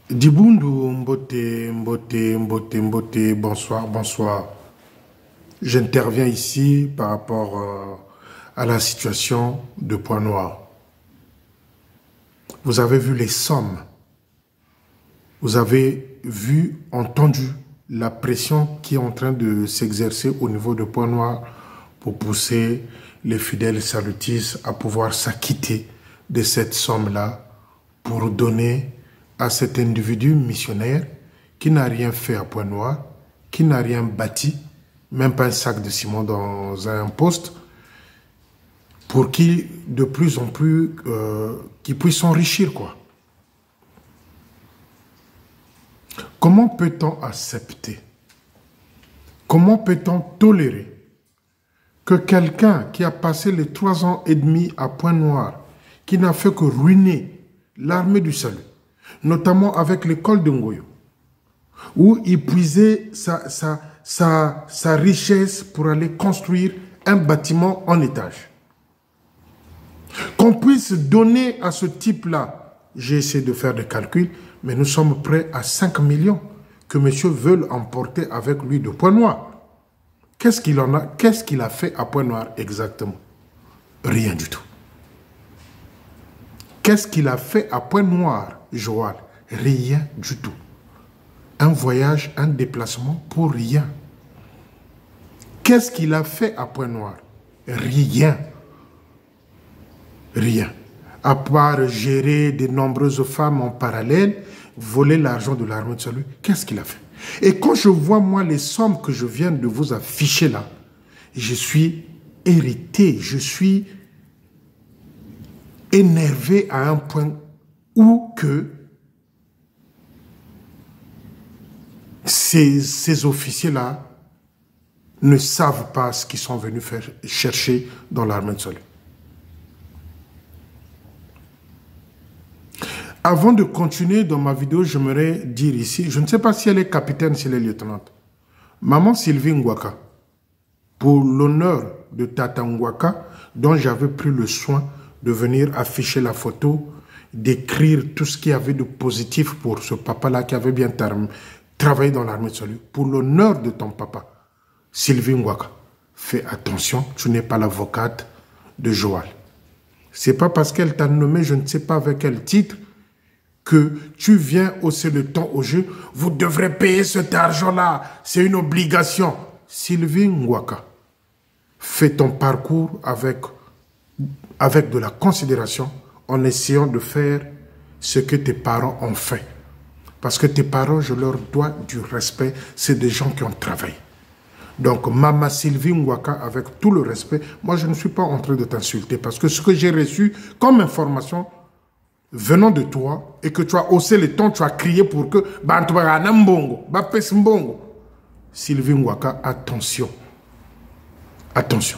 Dibundu, Mbote, Mbote, Mbote, Mbote, bonsoir, bonsoir. J'interviens ici par rapport à la situation de Pointe-Noire. Vous avez vu les sommes. Vous avez vu, entendu la pression qui est en train de s'exercer au niveau de Pointe-Noire pour pousser les fidèles salutistes à pouvoir s'acquitter de cette somme-là pour donner à cet individu missionnaire qui n'a rien fait à Pointe-Noire, qui n'a rien bâti, même pas un sac de ciment dans un poste, pour qu'il, de plus en plus, qu'il puisse s'enrichir, quoi. Comment peut-on accepter? Comment peut-on tolérer que quelqu'un qui a passé les 3 ans et demi à Pointe-Noire, qui n'a fait que ruiner l'armée du salut, notamment avec l'école de Ngoyo, où il puisait sa richesse pour aller construire un bâtiment en étage, qu'on puisse donner à ce type-là, j'ai essayé de faire des calculs, mais nous sommes prêts à 5 millions que monsieur veut emporter avec lui de Pointe-Noire. Qu'est-ce qu'il en a, qu'est-ce qu'il a fait à Pointe-Noire exactement? Rien du tout. Qu'est-ce qu'il a fait à Pointe-Noire, Joal? Rien du tout. Un voyage, un déplacement pour rien. Qu'est-ce qu'il a fait à Pointe-Noire? Rien. Rien. À part gérer de nombreuses femmes en parallèle, voler l'argent de l'armée de salut, qu'est-ce qu'il a fait? Et quand je vois, moi, les sommes que je viens de vous afficher là, je suis irrité, je suis énervé à un point où que ces officiers-là ne savent pas ce qu'ils sont venus faire chercher dans l'armée de salut. Avant de continuer dans ma vidéo, j'aimerais dire ici, je ne sais pas si elle est capitaine, si elle est lieutenante. Maman Sylvie Ngwaka, pour l'honneur de Tata Ngwaka, dont j'avais pris le soin de venir afficher la photo, d'écrire tout ce qu'il y avait de positif pour ce papa-là qui avait bien travaillé dans l'armée de salut. Pour l'honneur de ton papa, Sylvie Ngwaka, fais attention, tu n'es pas l'avocate de Joal. C'est pas parce qu'elle t'a nommé, je ne sais pas avec quel titre, que tu viens hausser le ton au jeu. Vous devrez payer cet argent-là, c'est une obligation. Sylvie Ngwaka, fais ton parcours avec de la considération, en essayant de faire ce que tes parents ont fait. Parce que tes parents, je leur dois du respect, c'est des gens qui ont travaillé. Donc, Maman Sylvie Ngwaka, avec tout le respect, moi je ne suis pas en train de t'insulter, parce que ce que j'ai reçu comme information venant de toi, et que tu as haussé le ton, tu as crié pour que Sylvie Ngwaka, attention. Attention.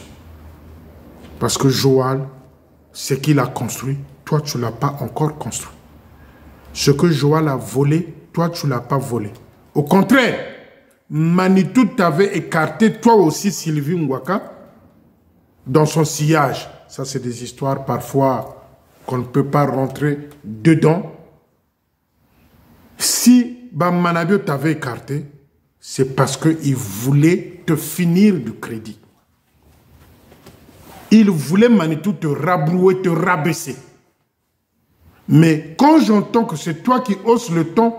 Parce que Joal, ce qu'il a construit, toi, tu ne l'as pas encore construit. Ce que Joal a volé, toi, tu ne l'as pas volé. Au contraire, Manitou t'avait écarté, toi aussi, Sylvie Ngwaka, dans son sillage. Ça, c'est des histoires parfois qu'on ne peut pas rentrer dedans. Si Manabio t'avait écarté, c'est parce qu'il voulait te finir du crédit. Il voulait, Manitou, te rabrouer, te rabaisser. Mais quand j'entends que c'est toi qui hausses le ton,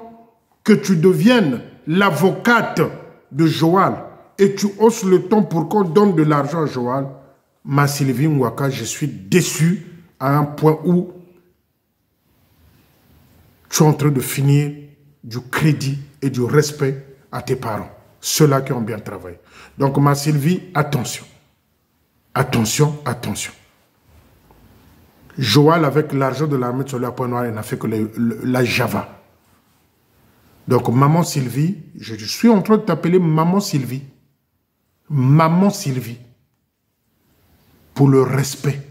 que tu deviennes l'avocate de Joal, et tu hausses le ton pour qu'on donne de l'argent à Joal, ma Sylvie Ngwaka, je suis déçu à un point où tu es en train de finir du crédit et du respect à tes parents, ceux-là qui ont bien travaillé. Donc, ma Sylvie, attention. Attention, attention. Joal, avec l'argent de l'armée de Soleil à Pointe-Noire, il n'a fait que la Java. Donc, Maman Sylvie, je suis en train de t'appeler Maman Sylvie. Maman Sylvie. Pour le respect.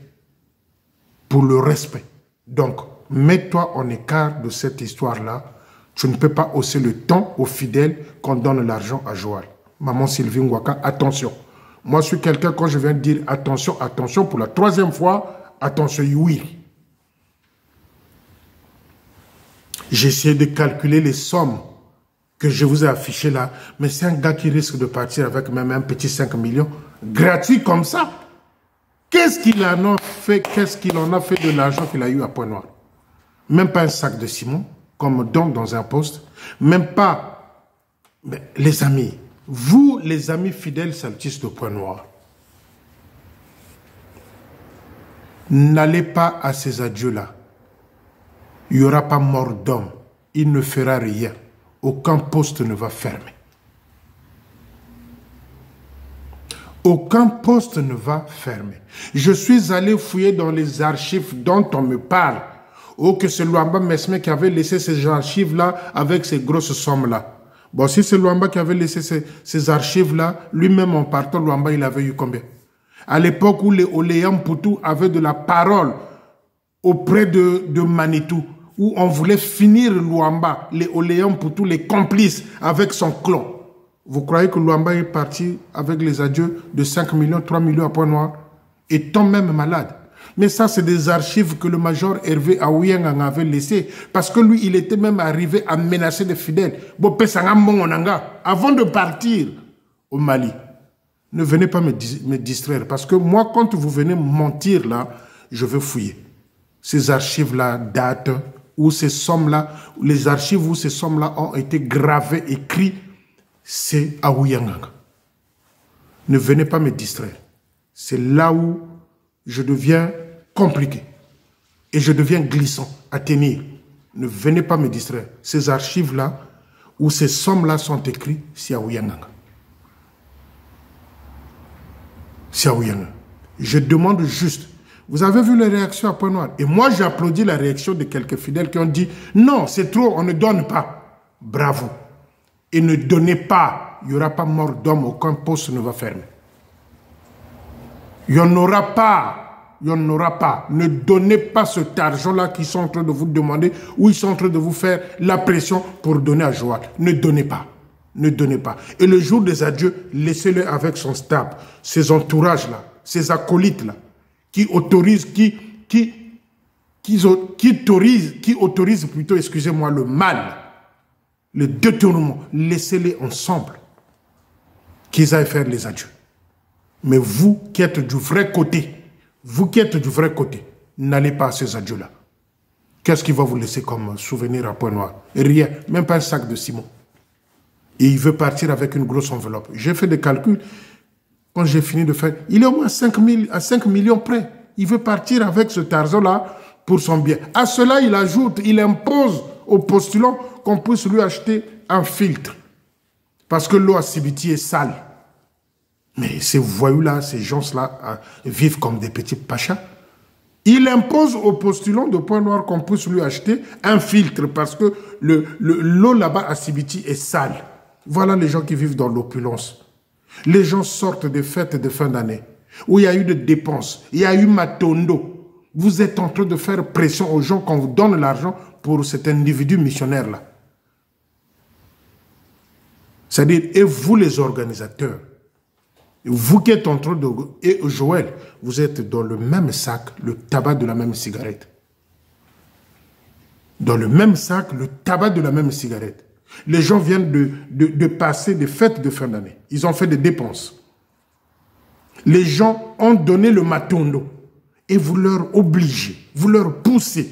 Pour le respect. Donc, mets-toi en écart de cette histoire-là. Tu ne peux pas hausser le ton aux fidèles qu'on donne l'argent à Joal. Maman Sylvie Ngwaka, attention. Moi, je suis quelqu'un, quand je viens de dire attention, attention, pour la 3e fois, attention, oui. J'ai essayé de calculer les sommes que je vous ai affichées là, mais c'est un gars qui risque de partir avec même un petit 5 millions, gratuit comme ça. Qu'est-ce qu'il en a fait, de l'argent qu'il a eu à Pointe-Noire? Même pas un sac de ciment, comme don dans un poste, même pas... Mais les amis, vous les amis fidèles saltistes de Pointe-Noire, n'allez pas à ces adieux-là. Il n'y aura pas mort d'homme. Il ne fera rien. Aucun poste ne va fermer. Aucun poste ne va fermer. Je suis allé fouiller dans les archives dont on me parle. Oh, que c'est Luamba Mesme qui avait laissé ces archives-là avec ces grosses sommes-là. Bon, si c'est Luamba qui avait laissé ces archives-là, lui-même en partant, Luamba, il avait eu combien? À l'époque où les Oléam Poutou avaient de la parole auprès de Manitou, où on voulait finir Luamba, les Oléam Poutou, les complices avec son clan. Vous croyez que Luamba est parti avec les adieux de 5 millions, 3 millions à Pointe-Noire, étant même malade? Mais ça, c'est des archives que le major Hervé Aouyang en avait laissées, parce que lui, il était même arrivé à menacer les fidèles. Avant de partir au Mali. Ne venez pas me distraire, parce que moi, quand vous venez mentir là, je vais fouiller. Ces archives-là datent, où ces sommes-là, les archives où ces sommes-là ont été gravées, écrites, c'est Aouyanganga. Ne venez pas me distraire. C'est là où je deviens compliqué et je deviens glissant à tenir. Ne venez pas me distraire. Ces archives-là, où ces sommes-là sont écrites, c'est Aouyanganga. C'est Aouyanganga. Je demande juste. Vous avez vu les réactions à Pointe-Noire? Et moi, j'applaudis la réaction de quelques fidèles qui ont dit « Non, c'est trop, on ne donne pas. » Bravo. Et ne donnez pas. Il n'y aura pas mort d'homme, aucun poste ne va fermer. Il n'y en aura pas. Il n'y en aura pas. Ne donnez pas cet argent-là qu'ils sont en train de vous demander ou ils sont en train de vous faire la pression pour donner à Joal. Ne donnez pas. Ne donnez pas. Et le jour des adieux, laissez-le avec son staff, ses entourages-là, ses acolytes-là, qui autorisent plutôt, excusez-moi, le mal, le détournement. Laissez-les ensemble, qu'ils aillent faire les adieux. Mais vous qui êtes du vrai côté, n'allez pas à ces adieux-là. Qu'est-ce qu'il va vous laisser comme souvenir à Pointe-Noire? Rien, même pas un sac de ciment. Et il veut partir avec une grosse enveloppe. J'ai fait des calculs. Quand j'ai fini de faire, il est au moins à 5 millions près. Il veut partir avec cet argent-là pour son bien. À cela, il ajoute, il impose aux postulants qu'on puisse lui acheter un filtre. Parce que l'eau à Sibiti est sale. Mais ces voyous-là, ces gens-là vivent comme des petits pachas. Il impose aux postulants de Pointe-Noire qu'on puisse lui acheter un filtre parce que l'eau là-bas à Sibiti est sale. Voilà les gens qui vivent dans l'opulence. Les gens sortent des fêtes de fin d'année où il y a eu des dépenses, il y a eu Matondo. Vous êtes en train de faire pression aux gens qu'on vous donne l'argent pour cet individu missionnaire-là. C'est-à-dire, et vous les organisateurs, vous qui êtes en train de... Et Joël, vous êtes dans le même sac, le tabac de la même cigarette. Dans le même sac, le tabac de la même cigarette. Les gens viennent de passer des fêtes de fin d'année. Ils ont fait des dépenses. Les gens ont donné le matondo. Et vous leur obligez, vous leur poussez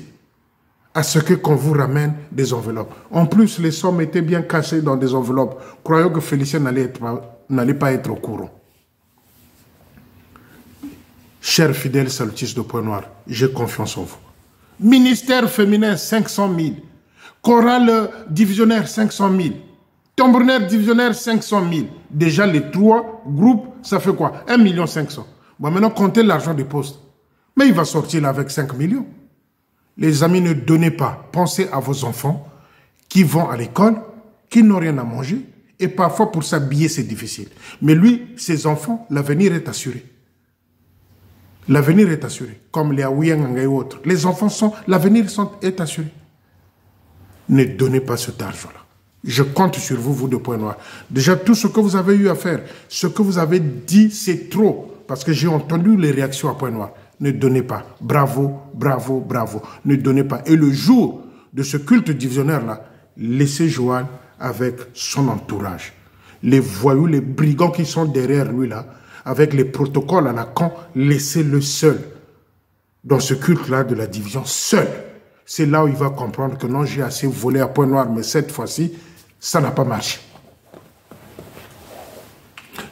à ce qu'on vous ramène des enveloppes. En plus, les sommes étaient bien cachées dans des enveloppes. Croyons que Félicien n'allait pas être au courant. Chers fidèles salutistes de Pointe-Noire, j'ai confiance en vous. Ministère féminin, 500 000. Chorale divisionnaire, 500 000. Tambourinaire divisionnaire, 500 000. Déjà, les 3 groupes, ça fait quoi? 1 500 000. Bon, maintenant, comptez l'argent des postes. Mais il va sortir là avec 5 millions. Les amis, ne donnez pas. Pensez à vos enfants qui vont à l'école, qui n'ont rien à manger. Et parfois, pour s'habiller, c'est difficile. Mais lui, ses enfants, l'avenir est assuré. L'avenir est assuré. Comme les Aouyang et autres. Les enfants l'avenir est assuré. Ne donnez pas cet argent-là. Je compte sur vous, vous de Pointe-Noire. Déjà, tout ce que vous avez eu à faire, ce que vous avez dit, c'est trop. Parce que j'ai entendu les réactions à Pointe-Noire. Ne donnez pas. Bravo, bravo, bravo. Ne donnez pas. Et le jour de ce culte divisionnaire-là, laissez Joal avec son entourage. Les voyous, les brigands qui sont derrière lui, là, avec les protocoles à la con, laissez-le seul. Dans ce culte-là de la division, seul. C'est là où il va comprendre que non, j'ai assez volé à point noir, mais cette fois-ci, ça n'a pas marché.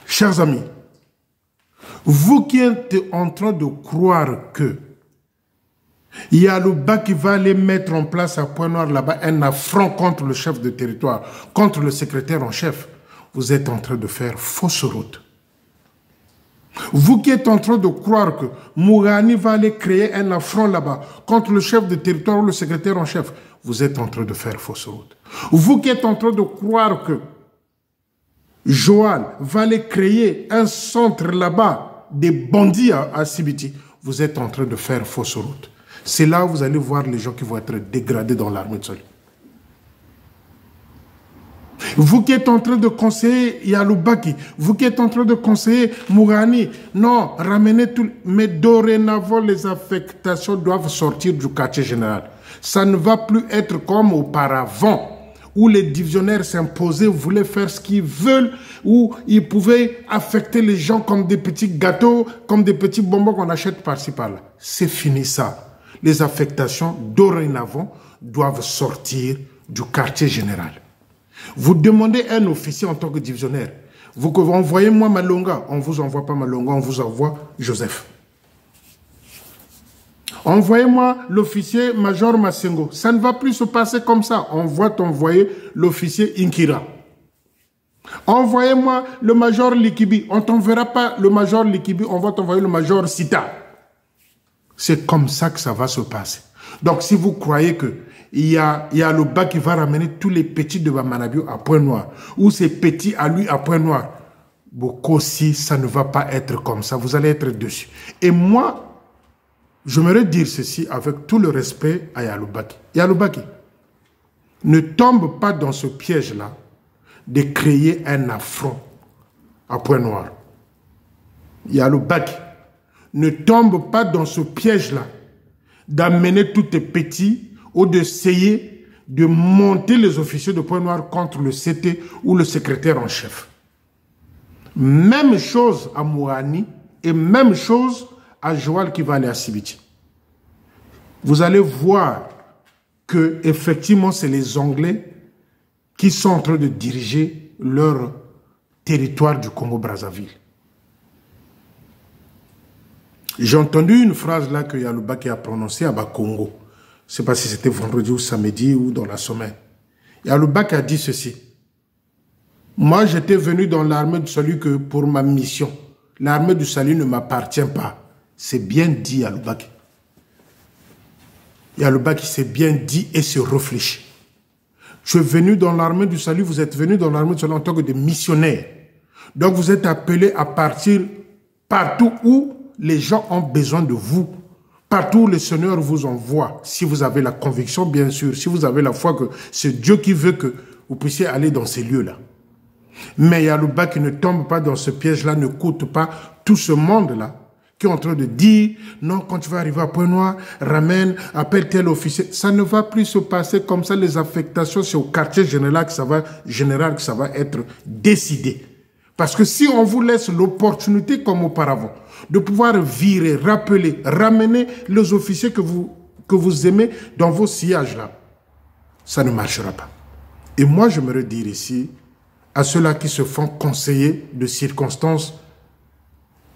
Chers amis, vous qui êtes en train de croire que Yalouba qui va aller mettre en place à point noir là-bas un affront contre le chef de territoire, contre le secrétaire en chef, vous êtes en train de faire fausse route. Vous qui êtes en train de croire que Mourani va aller créer un affront là-bas contre le chef de territoire ou le secrétaire en chef, vous êtes en train de faire fausse route. Vous qui êtes en train de croire que Joal va aller créer un centre là-bas des bandits à Sibiti, vous êtes en train de faire fausse route. C'est là où vous allez voir les gens qui vont être dégradés dans l'armée de salut. Vous qui êtes en train de conseiller Yaloubaki, vous qui êtes en train de conseiller Mourani, non, ramenez tout. Mais dorénavant, les affectations doivent sortir du quartier général. Ça ne va plus être comme auparavant, où les divisionnaires s'imposaient, voulaient faire ce qu'ils veulent, où ils pouvaient affecter les gens comme des petits gâteaux, comme des petits bonbons qu'on achète par-ci par-là. C'est fini ça. Les affectations, dorénavant, doivent sortir du quartier général. Vous demandez un officier en tant que divisionnaire. Vous envoyez-moi Malonga. On ne vous envoie pas Malonga, on vous envoie Joseph. Envoyez-moi l'officier Major Masengo. Ça ne va plus se passer comme ça. On va t'envoyer l'officier Inkira. Envoyez-moi le Major Likibi. On ne t'enverra pas le Major Likibi, on va t'envoyer le Major Sita. C'est comme ça que ça va se passer. Donc si vous croyez que il y a le bas qui va ramener tous les petits de Bamanabio à point noir, ou ces petits à lui à point noir, beaucoup si ça ne va pas être comme ça, vous allez être dessus. Et moi, j'aimerais dire ceci avec tout le respect à Yaloubaki. Yaloubaki, ne tombe pas dans ce piège-là de créer un affront à point noir. Yaloubaki, ne tombe pas dans ce piège-là d'amener tous tes petits ou d'essayer de monter les officiers de point noir contre le CT ou le secrétaire en chef. Même chose à Mourani et même chose à Joal qui va aller à Sibiti. Vous allez voir que effectivement c'est les Anglais qui sont en train de diriger leur territoire du Congo-Brazzaville. J'ai entendu une phrase là que Yaloubaki a prononcée à Bakongo. Je ne sais pas si c'était vendredi ou samedi ou dans la semaine. Yaloubaki a dit ceci. Moi, j'étais venu dans l'armée du salut que pour ma mission. L'armée du salut ne m'appartient pas. C'est bien dit, Yaloubaki. Yaloubaki s'est bien dit et se réfléchit. Je suis venu dans l'armée du salut, vous êtes venu dans l'armée du salut en tant que des missionnaires. Donc vous êtes appelés à partir partout où les gens ont besoin de vous. Partout où le Seigneur vous envoie, si vous avez la conviction, bien sûr, si vous avez la foi que c'est Dieu qui veut que vous puissiez aller dans ces lieux-là. Mais Yaloubaki ne tombe pas dans ce piège-là, ne coûte pas tout ce monde-là qui est en train de dire, non, quand tu vas arriver à Point Noir, ramène, appelle tel officier. Ça ne va plus se passer comme ça, les affectations, c'est au quartier général que ça va être décidé. Parce que si on vous laisse l'opportunité comme auparavant, de pouvoir virer, rappeler, ramener les officiers que vous aimez dans vos sillages-là, ça ne marchera pas. Et moi, j'aimerais dire ici, à ceux-là qui se font conseiller de circonstances,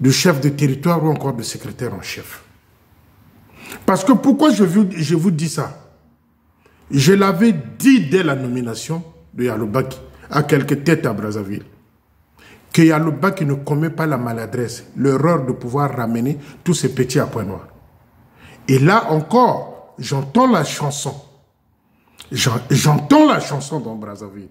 de chef de territoire ou encore de secrétaire en chef. Parce que pourquoi je vous dis ça? Je l'avais dit dès la nomination de Yaloubaki à quelques têtes à Brazzaville. Que Yaloubaki ne commet pas la maladresse, l'erreur de pouvoir ramener tous ces petits à Point Noir. Et là encore, j'entends la chanson. J'entends la chanson dans Brazzaville.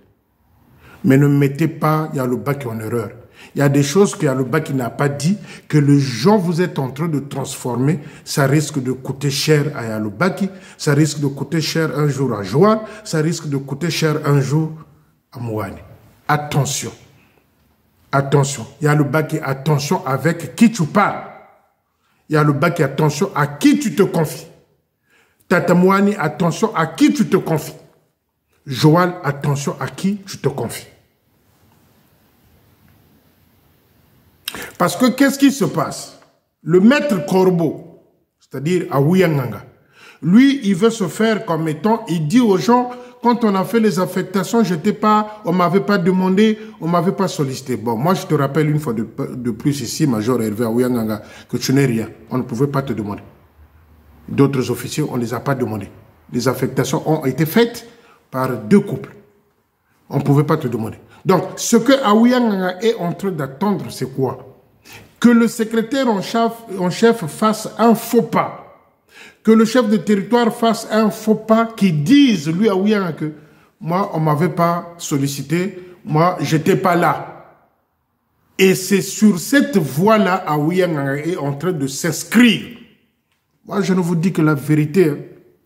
Mais ne mettez pas Yaloubaki en erreur. Il y a des choses que Yaloubaki n'a pas dit, que les gens vous êtes en train de transformer. Ça risque de coûter cher à Yaloubaki, ça risque de coûter cher un jour à Joal, ça risque de coûter cher un jour à Mourani. Attention. Attention, Yaloubaki, attention avec qui tu parles. Yaloubaki, attention à qui tu te confies. Tatamouani, attention à qui tu te confies. Joël, attention à qui tu te confies. Parce que qu'est-ce qui se passe? Le maître Corbeau, c'est-à-dire Aouyanganga, lui, il veut se faire comme étant, il dit aux gens, quand on a fait les affectations, on ne m'avait pas demandé, on ne m'avait pas sollicité. Bon, moi, je te rappelle une fois de plus ici, Major Hervé Aouyanganga, que tu n'es rien. On ne pouvait pas te demander. D'autres officiers, on ne les a pas demandés. Les affectations ont été faites par 2 couples. On ne pouvait pas te demander. Donc, ce que Aouyanganga est en train d'attendre, c'est quoi? Que le secrétaire en chef fasse un faux pas. Que le chef de territoire fasse un faux pas qui dise, lui, Aouyanganga, que moi, on ne m'avait pas sollicité, moi, je n'étais pas là. Et c'est sur cette voie-là, Aouyanganga est en train de s'inscrire. Moi, je ne vous dis que la vérité. Hein.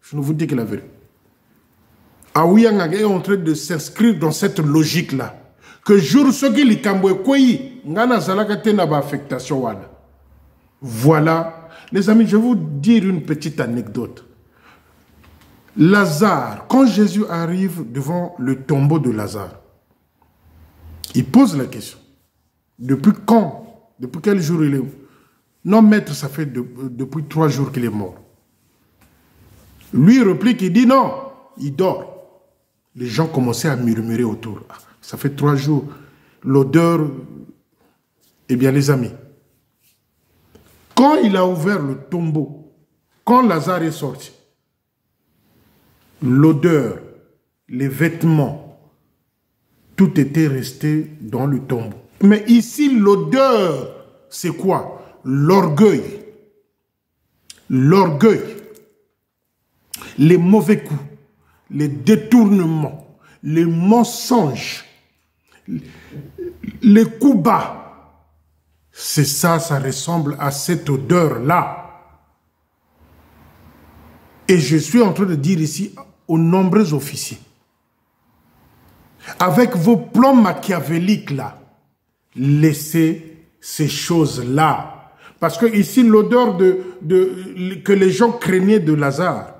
Je ne vous dis que la vérité. Aouyanganga est en train de s'inscrire dans cette logique-là. Que jour ce qui li kambwe koyi, ngana zalaka te na ba affectation wana. Voilà. Les amis, je vais vous dire une petite anecdote. Lazare, quand Jésus arrive devant le tombeau de Lazare, il pose la question. Depuis quand? Depuis quel jour il est? Non, maître, ça fait depuis 3 jours qu'il est mort. Lui, il réplique, il dit non, il dort. Les gens commençaient à murmurer autour. Ah, ça fait 3 jours. L'odeur, eh bien, les amis, quand il a ouvert le tombeau, quand Lazare est sorti, l'odeur, les vêtements, tout était resté dans le tombeau. Mais ici, l'odeur, c'est quoi? L'orgueil. L'orgueil. Les mauvais coups, les détournements, les mensonges, les coups bas. C'est ça, ça ressemble à cette odeur-là. Et je suis en train de dire ici aux nombreux officiers, avec vos plans machiavéliques là, laissez ces choses-là. Parce que ici, l'odeur que les gens craignaient de Lazare,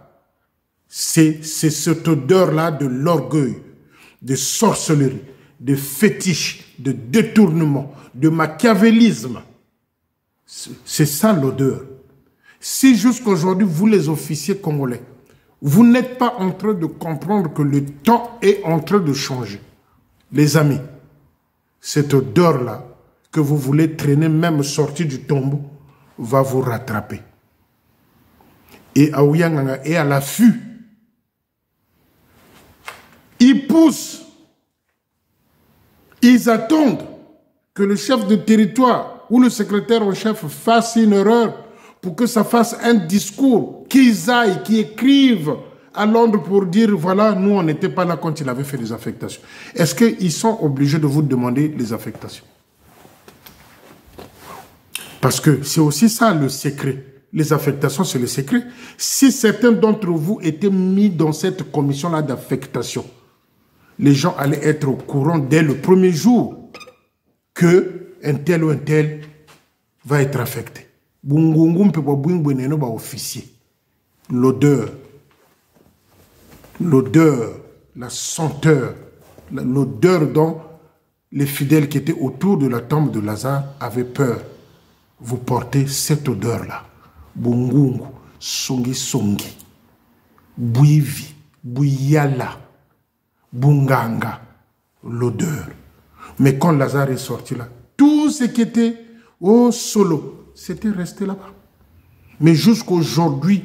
c'est cette odeur-là de l'orgueil, de sorcellerie, de fétiche, de détournement, de machiavélisme. C'est ça l'odeur. Si jusqu'aujourd'hui, vous les officiers congolais, vous n'êtes pas en train de comprendre que le temps est en train de changer, les amis, cette odeur-là que vous voulez traîner même sortie du tombeau va vous rattraper. Et Aouyanganga est à l'affût. Ils poussent. Ils attendent que le chef de territoire ou le secrétaire en chef fasse une erreur pour que ça fasse un discours, qu'ils aillent, qu'ils écrivent à Londres pour dire, voilà, nous, on n'était pas là quand il avait fait les affectations. Est-ce qu'ils sont obligés de vous demander les affectations? Parce que c'est aussi ça le secret. Les affectations, c'est le secret. Si certains d'entre vous étaient mis dans cette commission-là d'affectation, les gens allaient être au courant dès le premier jour que un tel ou un tel va être affecté. L'odeur, la senteur, l'odeur dont les fidèles qui étaient autour de la tombe de Lazare avaient peur. Vous portez cette odeur-là. Bungungu, songi songi, buivi, buyala, bunganga, l'odeur. Mais quand Lazare est sorti là, tout ce qui était au solo, c'était resté là-bas. Mais jusqu'aujourd'hui,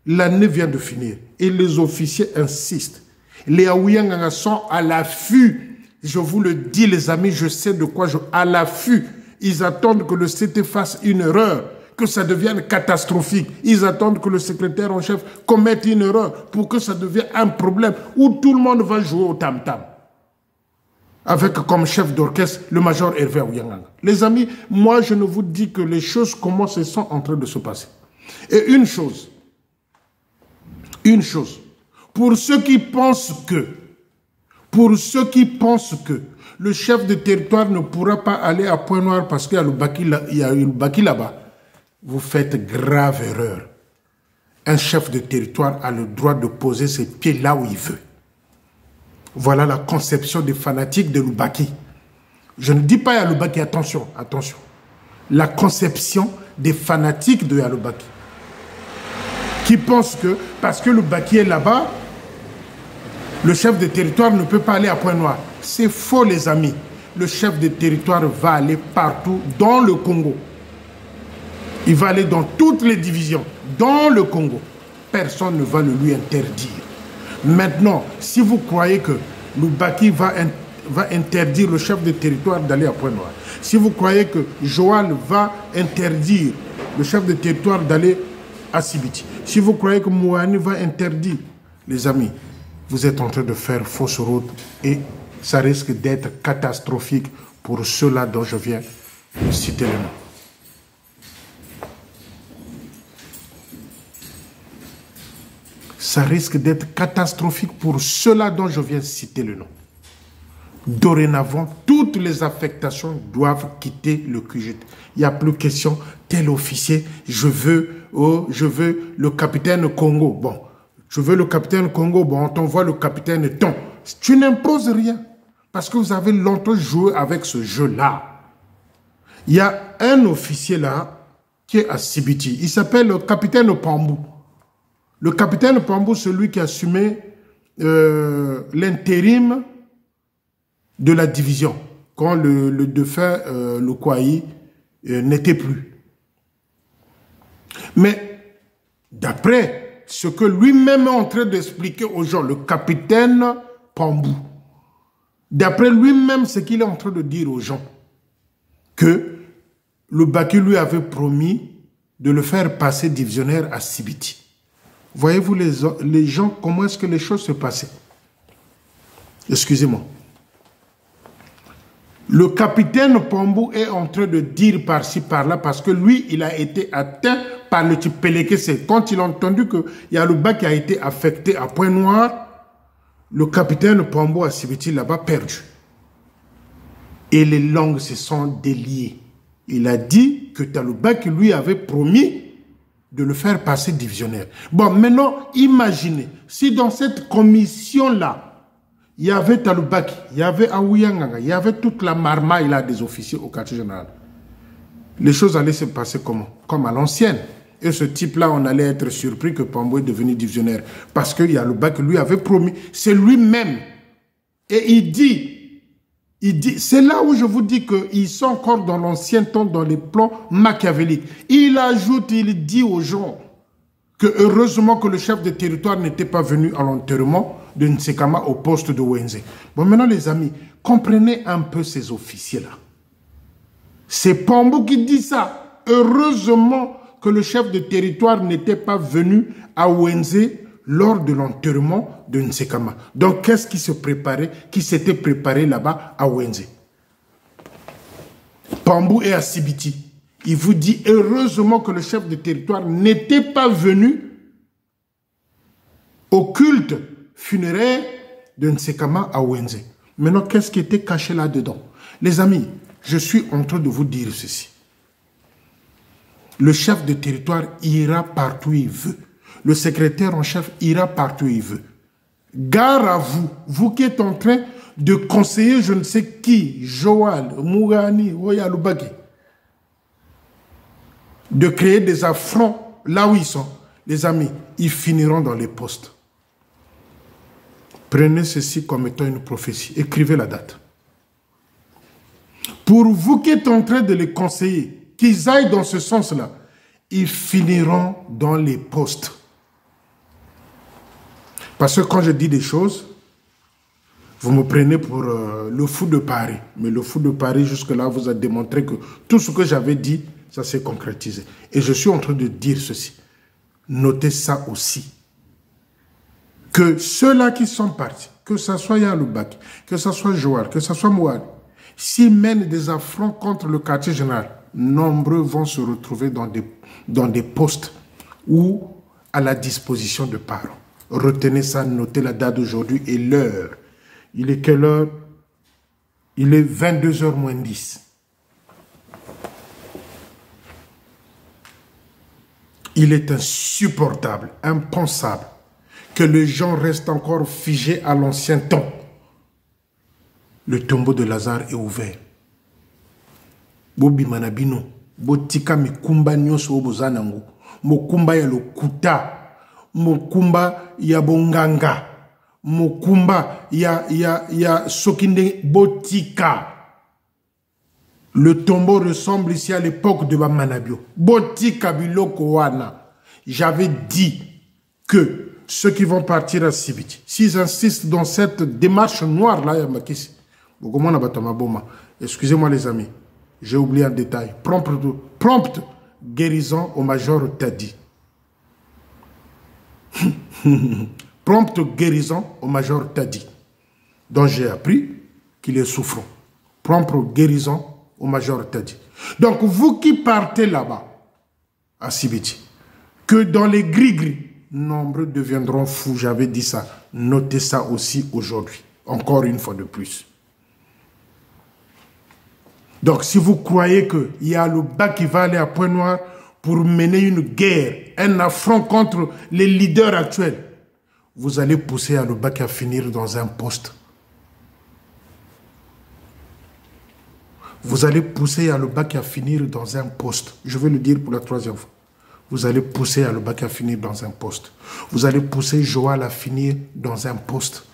l'année vient de finir. Et les officiers insistent. Les Aouyanganga sont à l'affût. Je vous le dis, les amis, je sais de quoi à l'affût. Ils attendent que le CT fasse une erreur, que ça devienne catastrophique. Ils attendent que le secrétaire en chef commette une erreur pour que ça devienne un problème où tout le monde va jouer au tam-tam. Avec comme chef d'orchestre le major Hervé Aouyanganga. Les amis, moi je ne vous dis que les choses commencent et sont en train de se passer. Et une chose, pour ceux qui pensent que le chef de territoire ne pourra pas aller à Pointe-Noire parce qu'il y a le Baki là-bas, vous faites grave erreur. un chef de territoire a le droit de poser ses pieds là où il veut. Voilà la conception des fanatiques de Loubaki. Je ne dis pas Yaloubaki, attention, attention. La conception des fanatiques de Yaloubaki. Qui pensent que, parce que Loubaki est là-bas, le chef de territoire ne peut pas aller à Pointe-Noire. C'est faux, les amis. Le chef de territoire va aller partout dans le Congo. Il va aller dans toutes les divisions, dans le Congo. Personne ne va le lui interdire. Maintenant, si vous croyez que Loubaki va interdire le chef de territoire d'aller à Pointe-Noire, si vous croyez que Joal va interdire le chef de territoire d'aller à Sibiti, si vous croyez que Mouani va interdire, les amis, vous êtes en train de faire fausse route et ça risque d'être catastrophique pour ceux-là dont je viens de citer le nom. Ça risque d'être catastrophique pour ceux-là dont je viens de citer le nom. Dorénavant, toutes les affectations doivent quitter le QG. Il n'y a plus question, tel officier, je veux le capitaine Congo. Bon, je veux le capitaine Congo, bon, on t'envoie le capitaine Ton. Tu n'imposes rien, parce que vous avez longtemps joué avec ce jeu-là. Il y a un officier là, qui est à Sibiti, il s'appelle le capitaine Pambou. Le capitaine Pambou, celui qui a assumé l'intérim de la division, quand le défunt le Kouaï n'était plus. Mais d'après ce que lui-même est en train d'expliquer aux gens, le capitaine Pambou, d'après lui-même ce qu'il est en train de dire aux gens, que le Baki lui avait promis de le faire passer divisionnaire à Sibiti. Voyez-vous les gens, comment est-ce que les choses se passaient? Excusez-moi. Le capitaine Pambou est en train de dire par-ci, par-là, parce que lui, il a été atteint par le Tchipelekese. Quand il a entendu qu'il y a le bas qui a été affecté à Pointe-Noire, le capitaine Pambou a Sibiti là-bas perdu. Et les langues se sont déliées. Il a dit que Talouba qui lui avait promis de le faire passer divisionnaire. Bon, maintenant, imaginez, si dans cette commission-là, il y avait Taloubaki, il y avait Aouyanganga, il y avait toute la marmaille là des officiers au quartier général. Les choses allaient se passer comment? Comme à l'ancienne. Et ce type-là, on allait être surpris que Pambou est devenu divisionnaire. Parce qu'il y a le bac lui avait promis. C'est lui-même. Et il dit, c'est là où je vous dis qu'ils sont encore dans l'ancien temps, dans les plans machiavéliques. Il ajoute, il dit aux gens que heureusement que le chef de territoire n'était pas venu à l'enterrement de Nsekama au poste de Wenze. Bon, maintenant les amis, comprenez un peu ces officiers-là. C'est Pambou qui dit ça. Heureusement que le chef de territoire n'était pas venu à Wenze lors de l'enterrement de Nsekama. Donc, qu'est-ce qui se préparait, qui s'était préparé là-bas à Wenze? Pambou est à Sibiti. Il vous dit heureusement que le chef de territoire n'était pas venu au culte funéraire de Nsekama à Wenze. Maintenant, qu'est-ce qui était caché là-dedans? Les amis, je suis en train de vous dire ceci. Le chef de territoire ira partout où il veut. Le secrétaire en chef ira partout où il veut. Gare à vous, vous qui êtes en train de conseiller je ne sais qui, Joal, Mougani, Oyaloubaki, de créer des affronts là où ils sont. Les amis, ils finiront dans les postes. Prenez ceci comme étant une prophétie. Écrivez la date. Pour vous qui êtes en train de les conseiller, qu'ils aillent dans ce sens-là, ils finiront dans les postes. Parce que quand je dis des choses, vous me prenez pour le fou de Paris. Mais le fou de Paris, jusque-là, vous a démontré que tout ce que j'avais dit, ça s'est concrétisé. Et je suis en train de dire ceci. Notez ça aussi. Que ceux-là qui sont partis, que ce soit Yaloubaki, que ce soit Joal, que ce soit Mouad, s'ils mènent des affronts contre le quartier général, nombreux vont se retrouver dans des postes ou à la disposition de parents. Retenez ça, notez la date d'aujourd'hui et l'heure. Il est quelle heure? Il est 22h moins 10. Il est insupportable, impensable, que les gens restent encore figés à l'ancien temps. Le tombeau de Lazare est ouvert. Bobi manabino, botika mikumba nyoso obozanango, mokumba ya lokuta, mokumba ya bonganga, mokumba ya sokinde botika. Le tombeau ressemble ici à l'époque de Bamanabio. Botika biloko wana. J'avais dit que ceux qui vont partir à Sibiti, s'ils insistent dans cette démarche noire là, excusez-moi les amis, j'ai oublié un détail. Prompte guérison au major Tadi. Prompte guérison au major Tadi, dont j'ai appris qu'il est souffrant. Prompte guérison au major Tadi. Donc vous qui partez là-bas, à Sibiti, que dans les gris-gris, nombreux deviendront fous, j'avais dit ça. Notez ça aussi aujourd'hui, encore une fois de plus. Donc si vous croyez qu'il y a le bas qui va aller à Pointe-Noire pour mener une guerre, un affront contre les leaders actuels, vous allez pousser à le bac à finir dans un poste. Vous allez pousser à le bac à finir dans un poste. Je vais le dire pour la 3e fois. Vous allez pousser à le bac à finir dans un poste. Vous allez pousser Joal à finir dans un poste.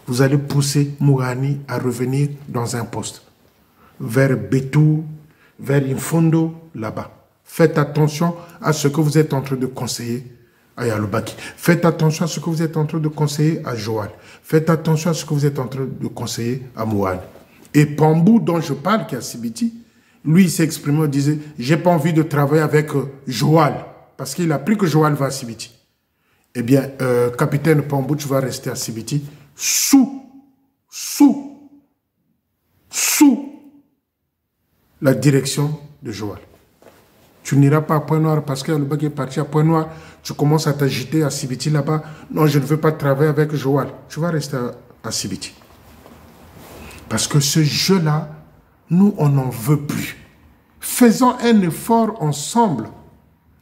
Vous allez pousser Mourani à revenir dans un poste. Vers Betou, vers Infondo, là-bas. Faites attention à ce que vous êtes en train de conseiller à Yalobaki. Faites attention à ce que vous êtes en train de conseiller à Joal. Faites attention à ce que vous êtes en train de conseiller à Mourani. Et Pambou, dont je parle, qui est à Sibiti, lui, il s'est exprimé, il disait, j'ai pas envie de travailler avec Joal, parce qu'il a appris que Joal va à Sibiti. Eh bien, capitaine Pambou, tu vas rester à Sibiti sous la direction de Joal. Tu n'iras pas à Pointe-Noire parce que le bac est parti à Pointe-Noire, tu commences à t'agiter à Sibiti là-bas. Non, je ne veux pas travailler avec Joal. Tu vas rester à Sibiti. Parce que ce jeu-là, nous, on n'en veut plus. Faisons un effort ensemble.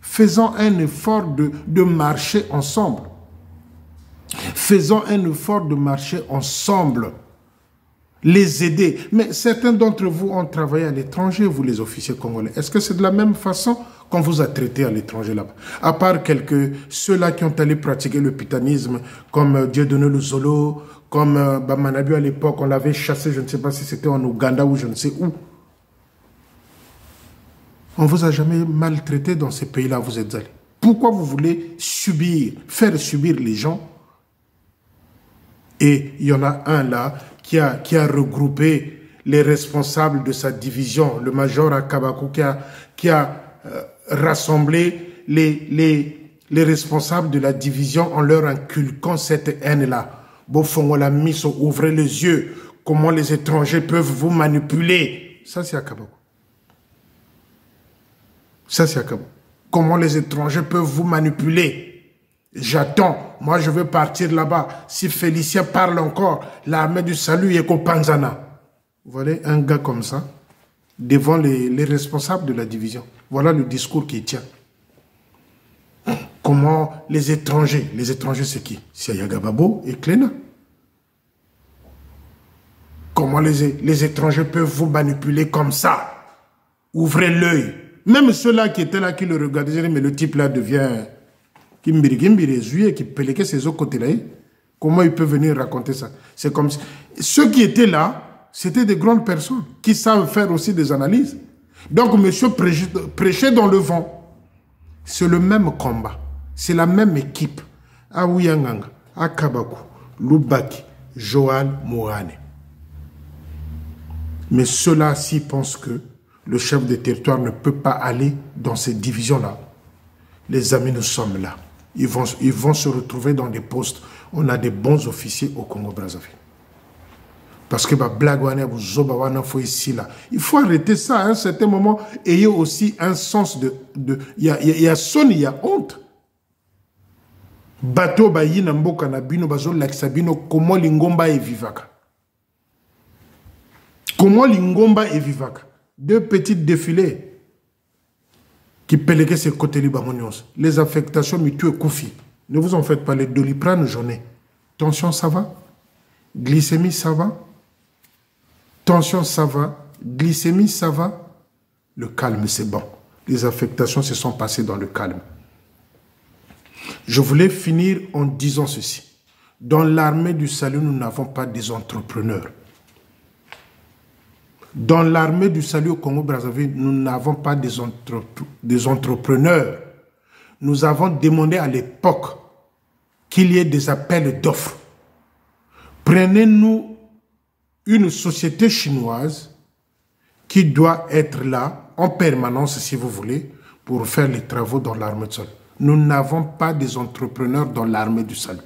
Faisons un effort de marcher ensemble. Faisons un effort de marcher ensemble. Les aider. Mais certains d'entre vous ont travaillé à l'étranger, vous les officiers congolais. Est-ce que c'est de la même façon qu'on vous a traité à l'étranger là-bas? À part ceux-là qui ont allé pratiquer le pitanisme, comme Dieudonné Luzolo, comme Bamanabio à l'époque, on l'avait chassé, je ne sais pas si c'était en Ouganda ou je ne sais où. On ne vous a jamais maltraité dans ces pays-là, vous êtes allés. Pourquoi vous voulez faire subir les gens? Et il y en a un là qui a regroupé les responsables de sa division, le major Akabakou, qui a rassemblé les responsables de la division en leur inculquant cette haine-là. Bofongola Miso, ouvrez les yeux. Comment les étrangers peuvent vous manipuler? Ça, c'est Akabakou. Ça, c'est Akabakou. Comment les étrangers peuvent vous manipuler? J'attends. Moi, je veux partir là-bas. Si Félicien parle encore, l'armée du salut est qu'au Panzana. Vous voyez un gars comme ça, devant les responsables de la division. Voilà le discours qu'il tient. Comment les étrangers c'est qui? C'est Yagababo et Klena. Comment les étrangers peuvent vous manipuler comme ça? Ouvrez l'œil. Même ceux-là qui étaient là, qui le regardaient, mais le type là devient... qui pellequait ses autres côtés là. Comment il peut venir raconter ça? C'est comme si... Ceux qui étaient là, c'était des grandes personnes qui savent faire aussi des analyses. Donc, monsieur prêchait dans le vent. C'est le même combat. C'est la même équipe. À Ouyanganga, à Kabakou, Lubaki, Joal, Mourane. Mais ceux-là, s'ils pensent que le chef de territoire ne peut pas aller dans ces divisions-là, les amis, nous sommes là. Ils vont se retrouver dans des postes. On a des bons officiers au Congo-Brazzaville. Parce que il faut arrêter ça à un certain moment. Ayez aussi un sens il y a son, il y a honte. Bateau bayi na mboka na bino bazo lakisa bino comment lingomba et vivaka. Comment lingomba et vivaka. Deux petites défilés. qui péléguait ses côtés libamonios. Les affectations mutuelles Koufi. Ne vous en faites pas, les Doliprane journée. Tension, ça va? Glycémie, ça va? Tension, ça va? Glycémie, ça va? Le calme, c'est bon. Les affectations se sont passées dans le calme. Je voulais finir en disant ceci. Dans l'armée du salut, nous n'avons pas des entrepreneurs. Dans l'armée du salut au Congo-Brazzaville, nous n'avons pas des entrepreneurs. Nous avons demandé à l'époque qu'il y ait des appels d'offres. Prenez-nous une société chinoise qui doit être là en permanence, si vous voulez, pour faire les travaux dans l'armée du salut. Nous n'avons pas des entrepreneurs dans l'armée du salut.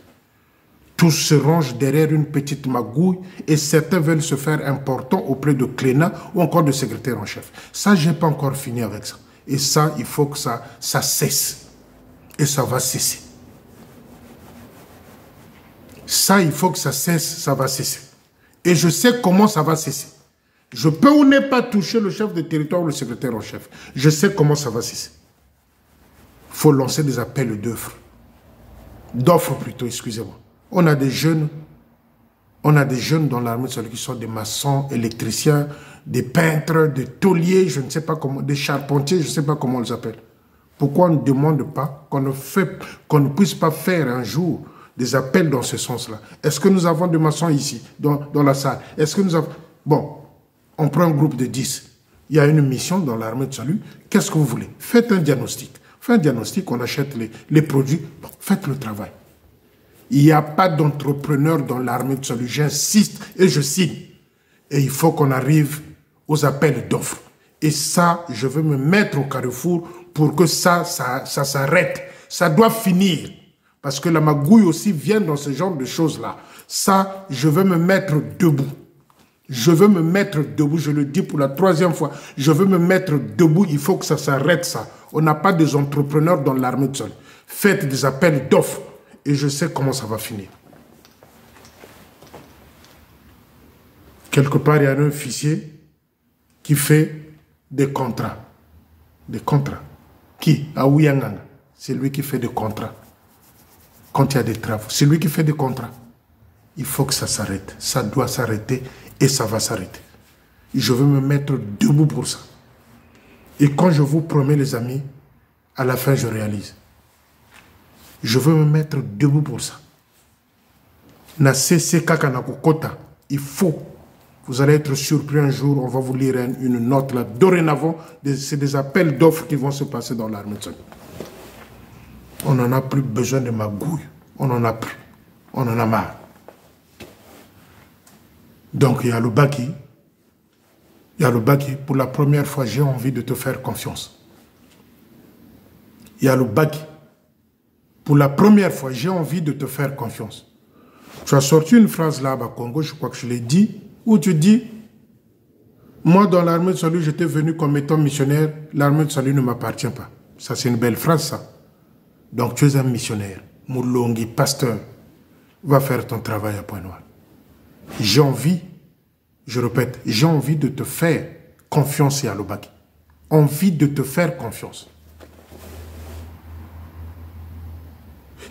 Tous se rangent derrière une petite magouille et certains veulent se faire importants auprès de Cléna ou encore de secrétaire en chef. Ça, je n'ai pas encore fini avec ça. Et ça, il faut que ça cesse. Et ça va cesser. Ça, il faut que ça cesse, ça va cesser. Et je sais comment ça va cesser. Je peux ou ne pas toucher le chef de territoire ou le secrétaire en chef. Je sais comment ça va cesser. Il faut lancer des appels d'offres. D'offres plutôt, excusez-moi. On a des jeunes dans l'armée de salut qui sont des maçons, électriciens, des peintres, des tauliers, je ne sais pas comment, des charpentiers, je ne sais pas comment on les appelle. Pourquoi on ne demande pas qu'on ne puisse pas faire un jour des appels dans ce sens-là? Est-ce que nous avons des maçons ici, dans la salle? Est-ce que nous avons... Bon, on prend un groupe de 10. Il y a une mission dans l'armée de salut. Qu'est-ce que vous voulez? Faites un diagnostic. Faites un diagnostic, on achète les produits. Bon, faites le travail. Il n'y a pas d'entrepreneur dans l'armée de salut. J'insiste et je signe. Et il faut qu'on arrive aux appels d'offres. Et ça, je veux me mettre au carrefour pour que ça s'arrête. Ça doit finir. Parce que la magouille aussi vient dans ce genre de choses-là. Ça, je veux me mettre debout. Je veux me mettre debout. Je le dis pour la 3e fois. Je veux me mettre debout. Il faut que ça s'arrête, ça. On n'a pas des entrepreneurs dans l'armée de salut. Faites des appels d'offres. Et je sais comment ça va finir. Quelque part, il y a un officier qui fait des contrats. Des contrats. Qui? À Ouyanganga. C'est lui qui fait des contrats. Quand il y a des travaux. C'est lui qui fait des contrats. Il faut que ça s'arrête. Ça doit s'arrêter et ça va s'arrêter. Je veux me mettre debout pour ça. Et quand je vous promets, les amis, à la fin, je réalise. Je veux me mettre debout pour ça. Na cessé kakanakokota. Il faut. Vous allez être surpris un jour. On va vous lire une note là. Dorénavant, c'est des appels d'offres qui vont se passer dans l'armée de salut. On n'en a plus besoin de magouille. On n'en a plus. On en a marre. Donc, il y a le Baki. Il y a le Baki. Pour la première fois, j'ai envie de te faire confiance. Il y a le Baki. Pour la première fois, j'ai envie de te faire confiance. Tu as sorti une phrase là à Congo, je crois que je l'ai dit, où tu dis, moi dans l'armée de salut, j'étais venu comme étant missionnaire, l'armée de salut ne m'appartient pas. Ça, c'est une belle phrase, ça. Donc, tu es un missionnaire, Moulongi, pasteur, va faire ton travail à Pointe-Noire. J'ai envie, je répète, j'ai envie de te faire confiance, Yalobaki. Envie de te faire confiance.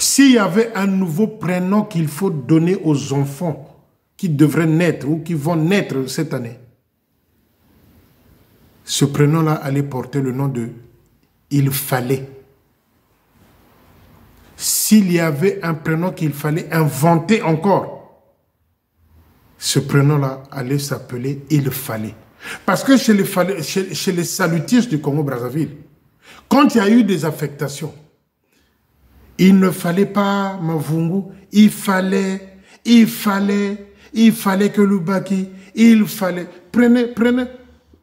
S'il y avait un nouveau prénom qu'il faut donner aux enfants qui devraient naître ou qui vont naître cette année, ce prénom-là allait porter le nom de « il fallait ». S'il y avait un prénom qu'il fallait inventer encore, ce prénom-là allait s'appeler « il fallait ». Parce que chez les salutistes du Congo-Brazzaville, quand il y a eu des affectations, il ne fallait pas Mavungu, il fallait que le Baki, il fallait. Prenez,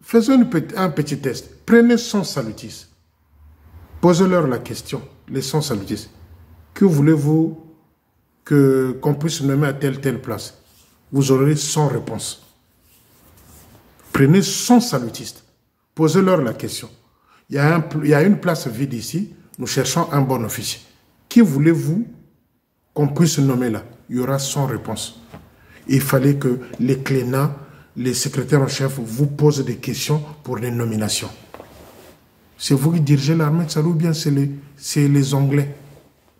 faisons un petit test. Prenez 100 salutistes. Posez-leur la question, les 100 salutistes. Que voulez-vous qu'on puisse nommer à telle place? Vous aurez 100 réponses. Prenez 100 salutistes. Posez-leur la question. Il y a une place vide ici. Nous cherchons un bon officier. Qui voulez-vous qu'on puisse nommer là? Il y aura 100 réponses. Il fallait que les Cléna, les secrétaires en chef, vous posent des questions pour les nominations. C'est vous qui dirigez l'armée de salut ou bien c'est les Anglais?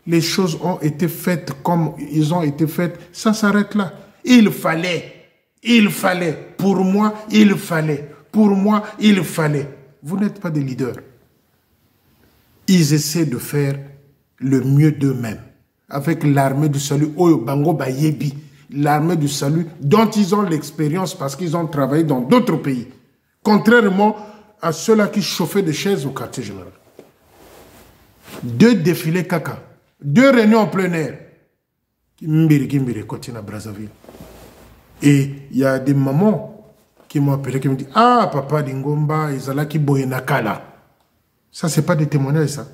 Les choses ont été faites comme ils ont été faites. Ça s'arrête là. Il fallait. Pour moi, il fallait. Pour moi, il fallait. Vous n'êtes pas des leaders. Ils essaient de faire le mieux d'eux-mêmes. Avec l'armée du salut, Oyo Bango Bayebi. L'armée du salut dont ils ont l'expérience parce qu'ils ont travaillé dans d'autres pays. Contrairement à ceux-là qui chauffaient des chaises au quartier général. 2 défilés caca. 2 réunions en plein air. Kimbiri, continue à Brazzaville. Et il y a des mamans qui m'ont appelé, qui me disent, ah, papa Dingomba, Izala qui boyenakala. Ça, c'est pas des témoignages, ça.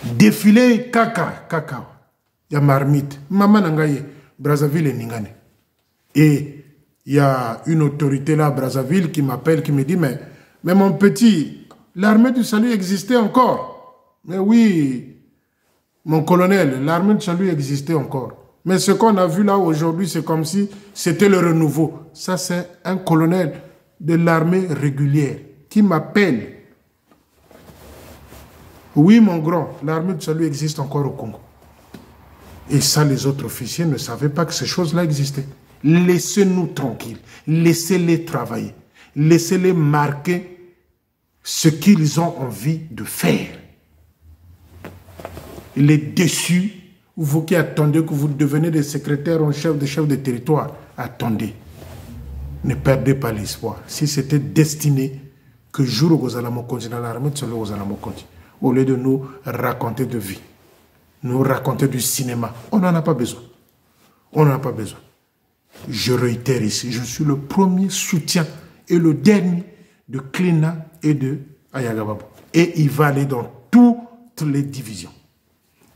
Défilé caca. Il y a marmite. Maman Nangaye, Brazzaville et Ningane. Et il y a une autorité là à Brazzaville qui m'appelle, qui me dit, mais mon petit, l'armée du salut existait encore. Mais oui, mon colonel, l'armée du salut existait encore. Mais ce qu'on a vu là aujourd'hui, c'est comme si c'était le renouveau. Ça, c'est un colonel de l'armée régulière qui m'appelle. Oui, mon grand, l'armée du salut existe encore au Congo. Et ça, les autres officiers ne savaient pas que ces choses-là existaient. Laissez-nous tranquilles. Laissez-les travailler. Laissez-les marquer ce qu'ils ont envie de faire. Les déçus, vous qui attendez que vous devenez des secrétaires en chef, des chefs de territoire, attendez. Ne perdez pas l'espoir. Si c'était destiné que jour où vous allez continuer dans l'armée, vous allez continuer. Au lieu de nous raconter de vie, nous raconter du cinéma, on n'en a pas besoin. On n'en a pas besoin. Je réitère ici, je suis le premier soutien et le dernier de Klina et de Ayagababo. Et il va aller dans toutes les divisions.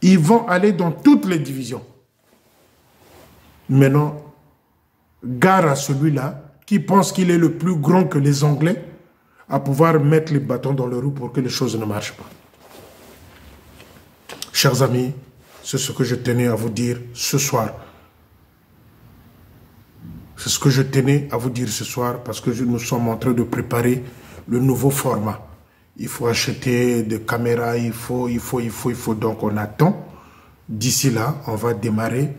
Ils vont aller dans toutes les divisions. Maintenant, gare à celui-là qui pense qu'il est le plus grand que les Anglais à pouvoir mettre les bâtons dans le roue pour que les choses ne marchent pas. Chers amis, c'est ce que je tenais à vous dire ce soir. C'est ce que je tenais à vous dire ce soir parce que nous sommes en train de préparer le nouveau format. Il faut acheter des caméras, il faut. Donc on attend. D'ici là, on va démarrer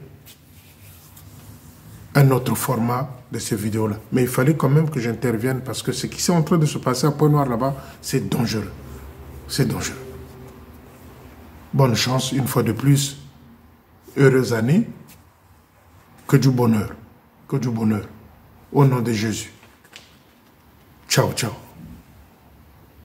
un autre format de ces vidéos-là. Mais il fallait quand même que j'intervienne parce que ce qui est en train de se passer à Pointe-Noire là-bas, c'est dangereux. C'est dangereux. Bonne chance, une fois de plus. Heureuse année. Que du bonheur. Que du bonheur. Au nom de Jésus. Ciao, ciao.